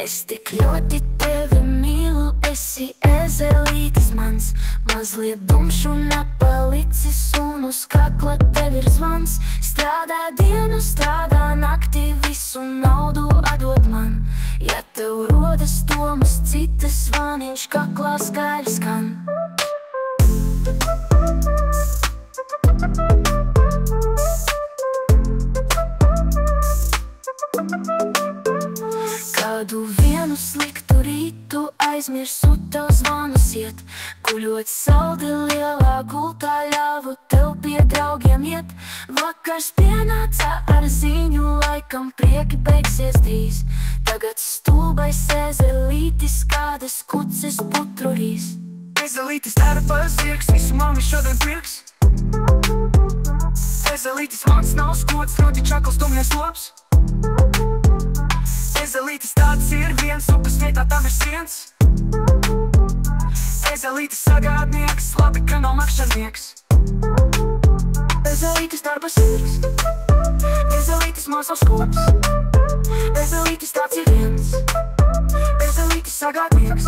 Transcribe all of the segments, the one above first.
Es tik ļoti tevi mīlu, esi ezelītis mans. Mazliet dumšs un nepalicis, un uz kakla tev ir zvans. Strādā dienu, strādā naktī, visu naudu atdod man. Ja tev rodas domas citas, zvaniņš kaklā skaļi skan. Kādu vienu sliktu rītu aizmirsu tev zvanus iet. Guļot saldi lielā gultā, ļāvu tev pie draugiem iet. Vakars pienāca ar ziņu, laikam prieki beigsies drīz. Tagad stulbais ezelītis kādas kuces putru rīs. Ezelītis darba zirgs, visu mami šodien pirks. Ezelītis mans nav skots, ļoti čakls, dumjais lops. Ezelītis tāds ir viens, upes vietā tam ir siens. Ezelītis sagādnieks, labi, ka nav makšķernieks. Ezelītis darba sirds, ezelītis māsas skops. Ezelītis tāds ir viens, ezelītis sagādnieks.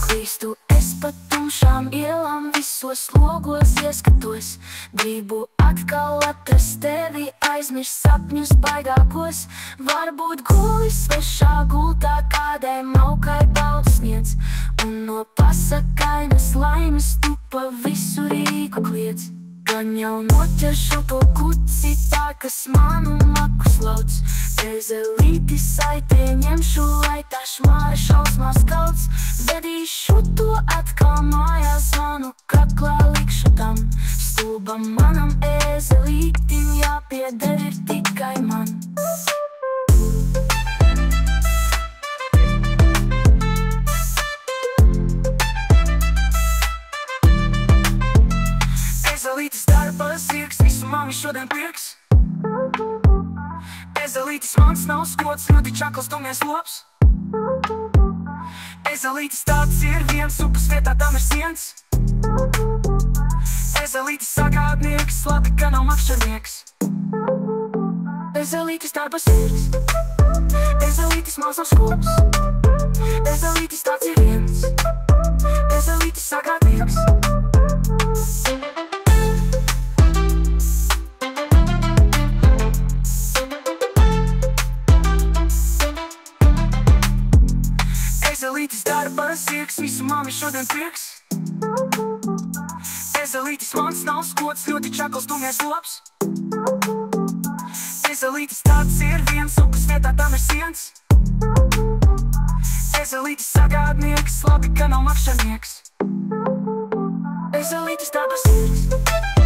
Klīstu es pa tumšām ielām, visos logos ieskatos. Gribu atkal atrast tevi, aizmirst sapņus baigākos. Varbūt gulis svešā gultā, kādai maukai balts sniedz. Un no pasakainas laimes tu pa visu Rīgu kliedz. Gan jau noķeršu to kuci tā, kas manu makus lauc. Ezelītis saitē ņemšu, lai tā šmāra šausmās kauts. Vedīšu to atkal mājās, zvanu kaklā likšu tam. Stulbam manam ezelītim jāpieder ir tikai man. Ezelītis darba zirgs, visu mami šodien pirks. Ezelītis mans nav skots, ļoti čakls, dumjais lops. Ezelītis tāds ir viens, upes vietā tam ir siens. Ezelītis sagādnieks, labi, ka nav makšķernieks. Ezelītis darba zirgs, ezelītis mans nav skots. Ezelītis tāds ir viens, ezelītis sagādnieks. Ezelītis darba zirgs, visu mami šodien pirks. Ezelītis mans nav skots, ļoti čakls, dumjais lops. Ezelītis tāds ir viens, upes vietā tam ir siens. Ezelītis sagādnieks, labi, ka nav makšķernieks. Ezelītis darba zirgs.